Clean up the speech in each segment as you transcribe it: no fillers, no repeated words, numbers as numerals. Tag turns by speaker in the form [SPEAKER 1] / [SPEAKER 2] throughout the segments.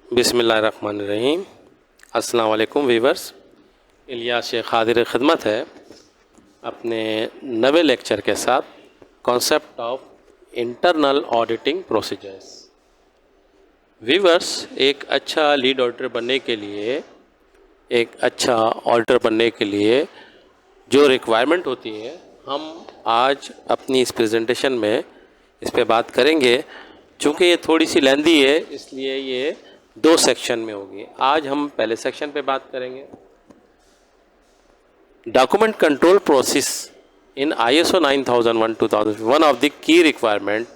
[SPEAKER 1] बिस्मिल्लाहिर्रहमानिर्रहीम। अस्सलाम वालेकुम वीवर्स। इलियास शेख हाजिर खिदमत है अपने नवे लेक्चर के साथ concept of internal auditing procedures. Viewers, एक अच्छा लीड ऑडिटर बनने के लिए, एक अच्छा ऑडिटर बनने के लिए जो रिक्वायरमेंट होती है, हम आज अपनी इस प्रेजेंटेशन में इस पे बात करेंगे। चूँकि ये थोड़ी सी लेंदी है, इसलिए ये 2 सेक्शन में होगी। आज हम पहले सेक्शन पे बात करेंगे। Document control process in ISO 9001:2000, one of the key requirement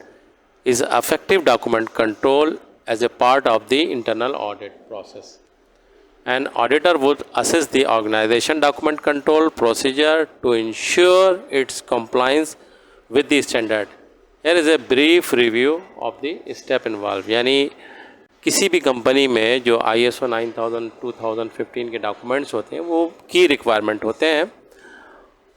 [SPEAKER 1] is effective document control as a part of the internal audit process. An auditor would assess the organization document control procedure to ensure its compliance with the standard. Here is a brief review of the step involved. यानी किसी भी company में जो ISO 9000:2015 के documents होते हैं वो की रिक्वायरमेंट होते हैं,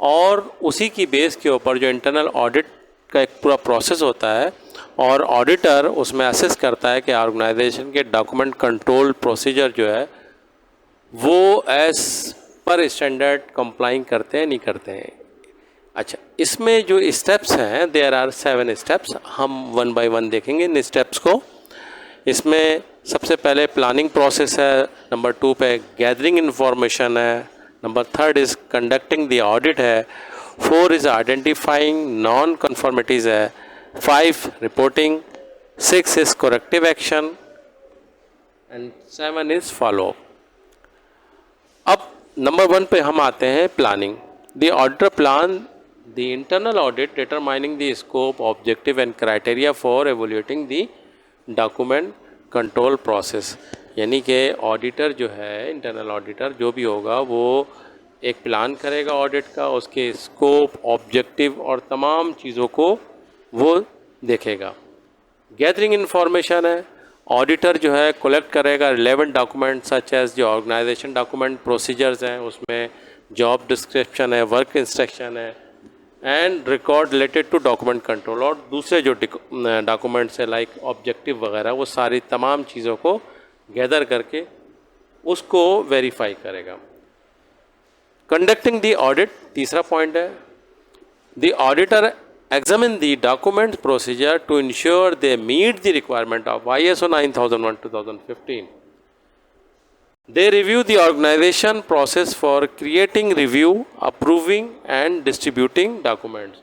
[SPEAKER 1] और उसी की बेस के ऊपर जो इंटरनल ऑडिट का एक पूरा प्रोसेस होता है, और ऑडिटर उसमें असेस करता है कि ऑर्गेनाइजेशन के डॉक्यूमेंट कंट्रोल प्रोसीजर जो है वो एज पर स्टैंडर्ड कंप्लाइंग करते हैं नहीं करते हैं। अच्छा, इसमें जो स्टेप्स हैं, देयर आर 7 स्टेप्स। हम 1 बाय 1 देखेंगे इन स्टेप्स को। इसमें सबसे पहले प्लानिंग प्रोसेस है, नंबर 2 पे गैदरिंग इन्फॉर्मेशन है, number 3 is conducting the audit है, 4 इज़ आइडेंटिफाइंग नॉन कन्फॉर्मिटीज़ है, 5 reporting, 6 is corrective action and 7 is follow up. अब नंबर 1 पे हम आते हैं, planning. The auditor plan the internal audit determining the scope, objective and criteria for evaluating the document control process. यानी कि auditor जो है, इंटरनल ऑडिटर जो भी होगा, वो एक प्लान करेगा ऑडिट का, उसके स्कोप, ऑब्जेक्टिव और तमाम चीज़ों को वो देखेगा। गैदरिंग इन्फॉर्मेशन है, ऑडिटर जो है कलेक्ट करेगा रिलेवेंट डॉक्यूमेंट सच एज जो ऑर्गेनाइजेशन डॉक्यूमेंट प्रोसीजर्स हैं, उसमें जॉब डिस्क्रिप्शन है, वर्क इंस्ट्रक्शन है, and record related to document control, और दूसरे जो डॉक्यूमेंट्स है लाइक ऑब्जेक्टिव वगैरह, वो सारी तमाम चीज़ों को गैदर करके उसको वेरीफाई करेगा। कंडक्टिंग द ऑडिट तीसरा पॉइंट है। The auditor examine the document procedure to ensure they meet the requirement of ISO 9001:2015. They review the organization process for creating, review, approving and distributing documents.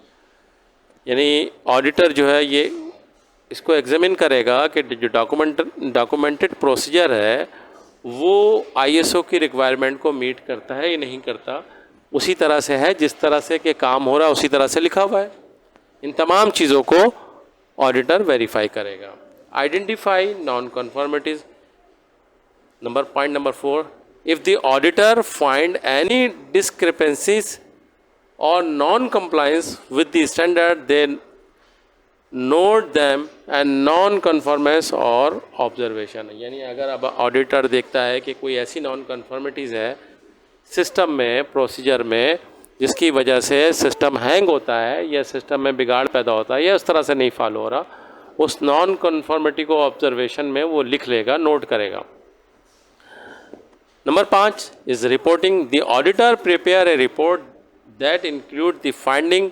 [SPEAKER 1] यानी auditor जो है ये इसको examine करेगा कि जो डॉक्यूमेंटेड प्रोसीजर है वो ISO की रिक्वायरमेंट को मीट करता है या नहीं करता, उसी तरह से है जिस तरह से कि काम हो रहा है उसी तरह से लिखा हुआ है। इन तमाम चीज़ों को ऑडिटर वेरीफाई करेगा। Identify non conformities. Point number 4, if the auditor find any discrepancies or non-compliance with the standard, then note them and non-conformance or observation। यानी अगर अब ऑडिटर देखता है कि कोई ऐसी non-conformities है सिस्टम में, प्रोसीजर में, जिसकी वजह से सिस्टम हैंग होता है या सिस्टम में बिगाड़ पैदा होता है या उस तरह से नहीं फॉलो हो रहा, उस non-conformity को ऑब्जर्वेशन में वो लिख लेगा, नोट करेगा। Number 5 is reporting. The auditor prepare a report that include the finding,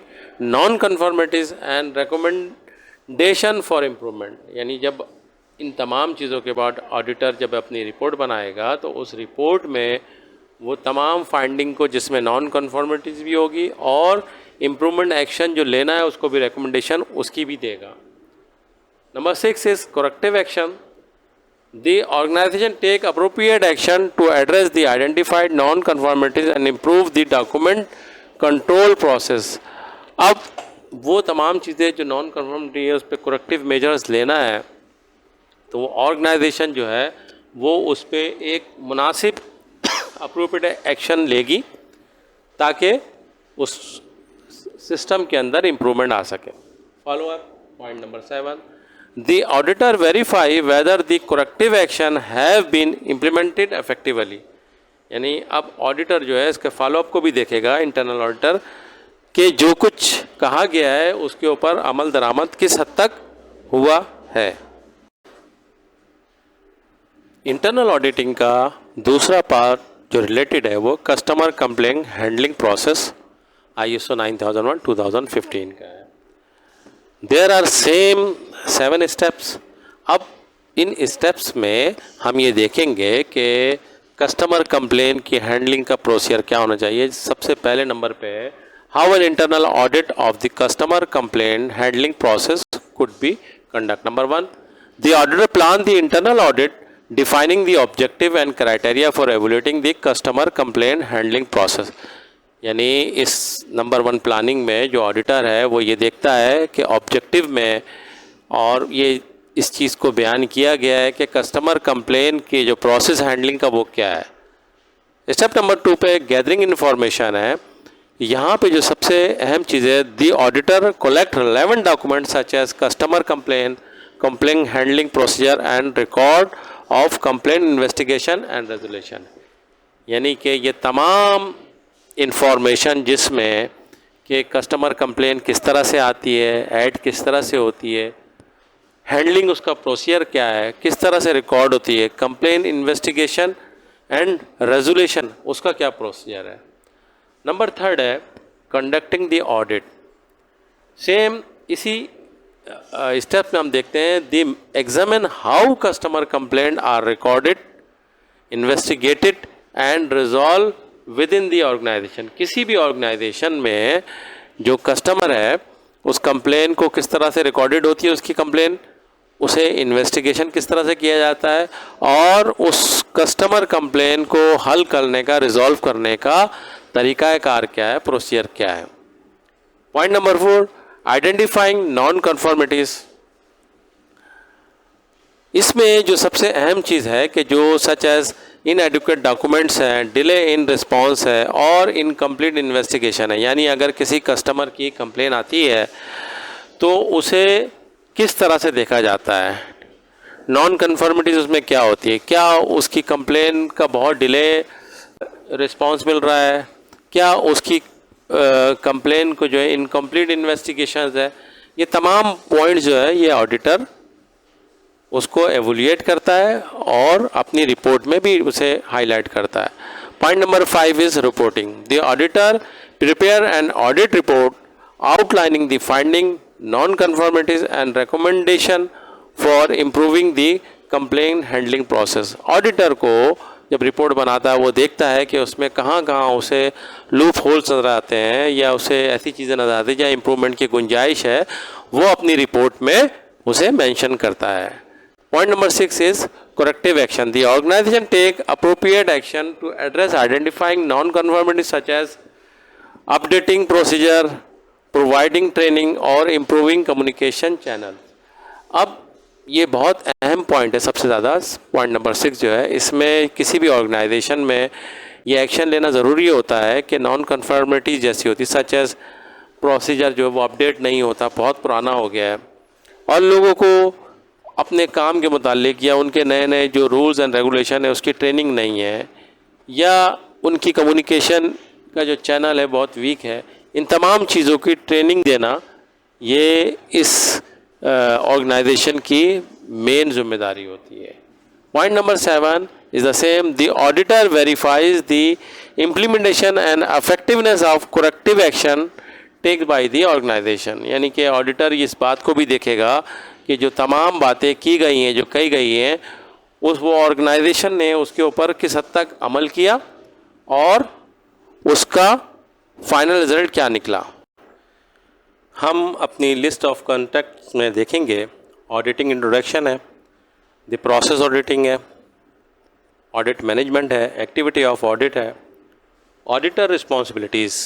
[SPEAKER 1] non-conformities and recommendation for improvement. यानी जब इन तमाम चीज़ों के बाद ऑडिटर जब अपनी रिपोर्ट बनाएगा तो उस रिपोर्ट में वो तमाम फाइंडिंग को, जिसमें नॉन कन्फॉर्मिटीज़ भी होगी और इम्प्रूवमेंट एक्शन जो लेना है उसको भी रिकमेंडेशन उसकी भी देगा। Number 6 is corrective action. The organization take appropriate action to address the identified non-conformities and improve the document control process. अब वो तमाम चीज़ें जो नॉन कन्फॉर्मिटी है उस पर करेक्टिव मेजर्स लेना है, तो वो ऑर्गेनाइजेशन जो है वो उस पर एक मुनासिब अप्रोप्रिएट एक्शन लेगी ताकि उस सिस्टम के अंदर इम्प्रूवमेंट आ सके। Follow up. Point number 7, The auditor verify whether the corrective action have been implemented effectively. यानी अब ऑडिटर जो है इसके फॉलोअप को भी देखेगा, इंटरनल ऑडिटर, कि जो कुछ कहा गया है उसके ऊपर अमल दरामद किस हद तक हुआ है। इंटरनल ऑडिटिंग का दूसरा पार्ट जो रिलेटेड है वो customer complaint handling process ISO 9001 2015 का है। There are same 7 steps. अब इन स्टेप्स में हम ये देखेंगे कि कस्टमर कंप्लेन की हैंडलिंग का प्रोसीजर क्या होना चाहिए। सबसे पहले नंबर पे how an internal audit of the customer complain handling process could be conduct. Number 1, the auditor plan the internal audit defining the objective and criteria for evaluating the customer complain handling process. यानी इस number 1 planning में जो auditor है वो ये देखता है कि ऑब्जेक्टिव में और ये इस चीज़ को बयान किया गया है कि कस्टमर कंप्लेन की जो प्रोसेस हैंडलिंग का वो क्या है। स्टेप नंबर 2 पे गैदरिंग इन्फॉर्मेशन है। यहाँ पे जो सबसे अहम चीज़ है, the auditor collect relevant document such as customer complain handling procedure and record of complain investigation and resolution. यानी कि ये तमाम इंफॉर्मेशन जिसमें कि कस्टमर कंप्लेन किस तरह से आती है, ऐड किस तरह से होती है, हैंडलिंग उसका प्रोसीजर क्या है, किस तरह से रिकॉर्ड होती है, कंप्लेन इन्वेस्टिगेशन एंड रेजोल्यूशन उसका क्या प्रोसीजर है। नंबर 3 है कंडक्टिंग द ऑडिट। सेम इसी स्टेप में हम देखते हैं the examine how customer complaint are recorded, investigated and resolve with in the organisation. किसी भी ऑर्गेनाइजेशन में जो कस्टमर है उस कंप्लेन को किस तरह से रिकॉर्डेड होती है, उसकी कंप्लेन, उसे इन्वेस्टिगेशन किस तरह से किया जाता है और उस कस्टमर कंप्लेन को हल करने का, रिजॉल्व करने का तरीक़ाकार क्या है, प्रोसीजर क्या है। Point number 4, identifying non conformities. इसमें जो सबसे अहम चीज़ है कि जो सच एज इनएडिक्वेट डॉक्यूमेंट्स हैं, डिले इन रिस्पांस है और इनकम्प्लीट इन्वेस्टिगेशन है। यानी अगर किसी कस्टमर की कंप्लेन आती है तो उसे किस तरह से देखा जाता है, नॉन कन्फर्मिटीज़ उसमें क्या होती है, क्या उसकी कंप्लेन का बहुत डिले रिस्पांस मिल रहा है, क्या उसकी कंप्लेन को जो है इनकम्प्लीट इन्वेस्टिगेशन है। ये तमाम पॉइंट्स जो है ये ऑडिटर उसको एवोल्यूएट करता है और अपनी रिपोर्ट में भी उसे हाईलाइट करता है। Point number 5 is reporting. The auditor prepare an audit report outlining the finding, non conformities and recommendation for improving the complaint handling process. Auditor को जब रिपोर्ट बनाता है वो देखता है कि उसमें कहाँ कहाँ उसे लूप होल्स नज़र आते हैं या उसे ऐसी चीज़ें नज़र आती हैं जहाँ इम्प्रूवमेंट की गुंजाइश है, वो अपनी रिपोर्ट में उसे मेंशन करता है। Point number 6 is corrective action. The organization take appropriate action to address identifying non-conformities such as updating procedure, providing training और improving communication channel. अब ये बहुत अहम पॉइंट है, सबसे ज़्यादा पॉइंट नंबर 6 जो है, इसमें किसी भी ऑर्गेनाइजेशन में ये एक्शन लेना ज़रूरी होता है कि नॉन कन्फर्मिटी जैसी होती, सच एज प्रोसीजर जो है वो अपडेट नहीं होता, बहुत पुराना हो गया है और लोगों को अपने काम के मुतालिक या उनके नए नए जो रूल्स एंड रेगुलेशन है उसकी ट्रेनिंग नहीं है या उनकी कम्युनिकेशन का जो चैनल है बहुत वीक है। इन तमाम चीज़ों की ट्रेनिंग देना ये इस ऑर्गेनाइजेशन की मेन जिम्मेदारी होती है। Point number 7 is the same. The auditor verifies the implementation and effectiveness of corrective action take by the organisation. यानी कि ऑडिटर इस बात को भी देखेगा कि जो तमाम बातें की गई हैं, जो कही गई हैं, वो ऑर्गेनाइजेशन ने उसके ऊपर किस हद तक अमल किया और उसका फाइनल रिजल्ट क्या निकला। हम अपनी लिस्ट ऑफ कॉन्टेक्ट्स में देखेंगे ऑडिटिंग इंट्रोडक्शन है, द प्रोसेस ऑडिटिंग है, ऑडिट मैनेजमेंट है, एक्टिविटी ऑफ ऑडिट है, auditor responsibilities,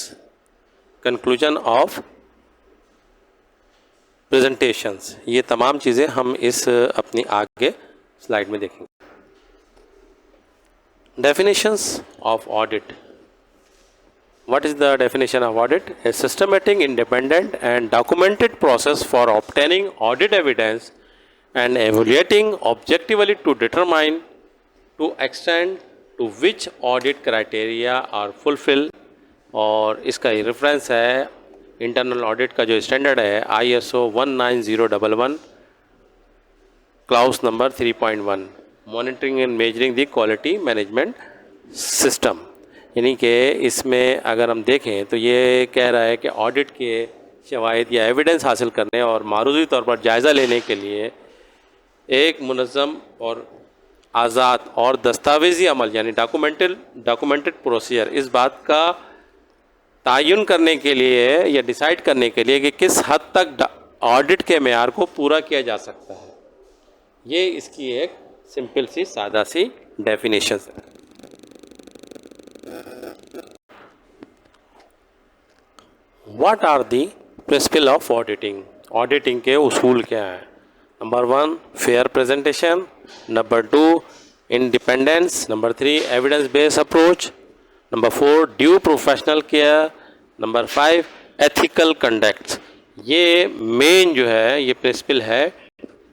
[SPEAKER 1] conclusion of presentations. ये तमाम चीज़ें हम इस अपनी आगे स्लाइड में देखेंगे। Definitions of audit. What is the definition of audit? A systematic, independent and documented process for obtaining audit evidence and evaluating objectively to determine to extend to which audit criteria are fulfil. और इसका reference है internal audit का जो standard है ISO 19011 clause number 3.1। Monitoring and measuring the quality management system. यानी कि इसमें अगर हम देखें तो ये कह रहा है कि ऑडिट के शवाहिद या एविडेंस हासिल करने और मारूजी तौर पर जायज़ा लेने के लिए एक मुनज़्ज़म और आज़ाद और दस्तावेज़ी अमल यानी डॉक्यूमेंटेड प्रोसीजर इस बात का तयन करने के लिए या डिसाइड करने के लिए कि किस हद तक ऑडिट के मेयार को पूरा किया जा सकता है। ये इसकी एक सिंपल सी सादा सी डेफिनेशन है। What are the principle of auditing? Auditing के उसूल क्या हैं? Number 1 fair presentation, number 2 independence, number 3 evidence based approach, number 4 due professional care, number 5 ethical conduct. ये मेन जो है ये प्रिंसिपल है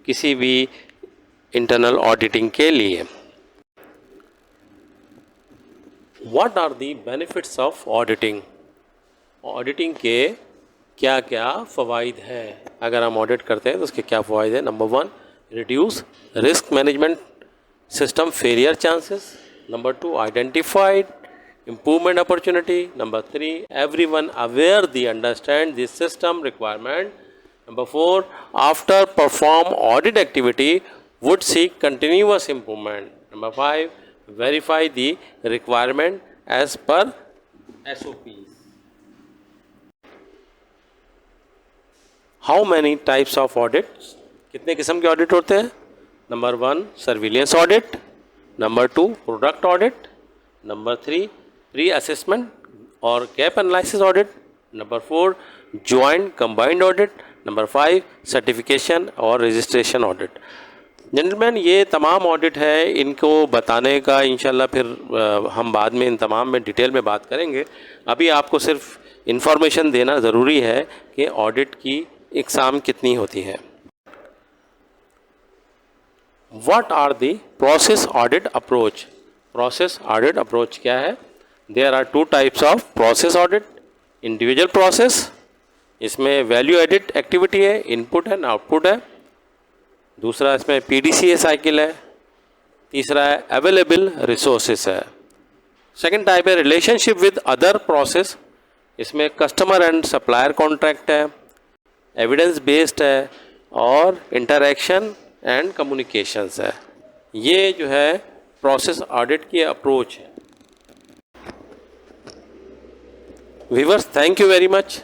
[SPEAKER 1] किसी भी इंटरनल ऑडिटिंग के लिए। What are the benefits of auditing? Auditing के क्या क्या फ़वाइद हैं? अगर हम ऑडिट करते हैं तो उसके क्या फ़वाइद हैं? Number 1 reduce risk management system failure chances, number 2 identified improvement opportunity, number 3 everyone aware the understand the system requirement, number 4 after perform audit activity would seek continuous improvement, number 5 verify the requirement as per SOPs. How many types of audits? कितने किस्म के audit होते हैं? Number 1 surveillance audit, number 2 product audit, number 3 pre assessment और gap analysis audit, number 4 joint combined audit, number 5 certification और registration audit. Gentleman ये तमाम audit है, इनको बताने का इंशाल्लाह फिर हम बाद में इन तमाम में डिटेल में बात करेंगे। अभी आपको सिर्फ इंफॉर्मेशन देना ज़रूरी है कि ऑडिट की इकसाम कितनी होती है। What are the process audit approach? Process audit approach क्या है? There are 2 types of process audit. Individual process, इसमें वैल्यू एडिट एक्टिविटी है, इनपुट एंड आउटपुट है। दूसरा इसमें PDCA साइकिल है। तीसरा है अवेलेबल रिसोर्सेस है। सेकंड टाइप है रिलेशनशिप विद अदर प्रोसेस, इसमें कस्टमर एंड सप्लायर कॉन्ट्रैक्ट है, एविडेंस बेस्ड है और इंटरैक्शन एंड कम्युनिकेशंस है। ये जो है प्रोसेस ऑडिट की अप्रोच है। Viewers, thank you very much.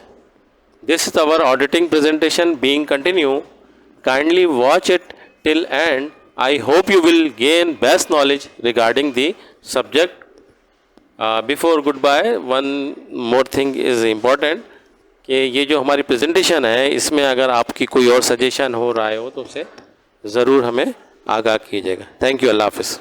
[SPEAKER 1] This is our auditing presentation being continued. Kindly watch it till end. I hope you will gain best knowledge regarding the subject. Before goodbye, one more thing is important कि ये जो हमारी presentation है इसमें अगर आपकी कोई और सजेशन हो, राय हो तो उसे ज़रूर हमें आगाह कीजिएगा। थैंक यू, अल्लाह हाफ़िज़।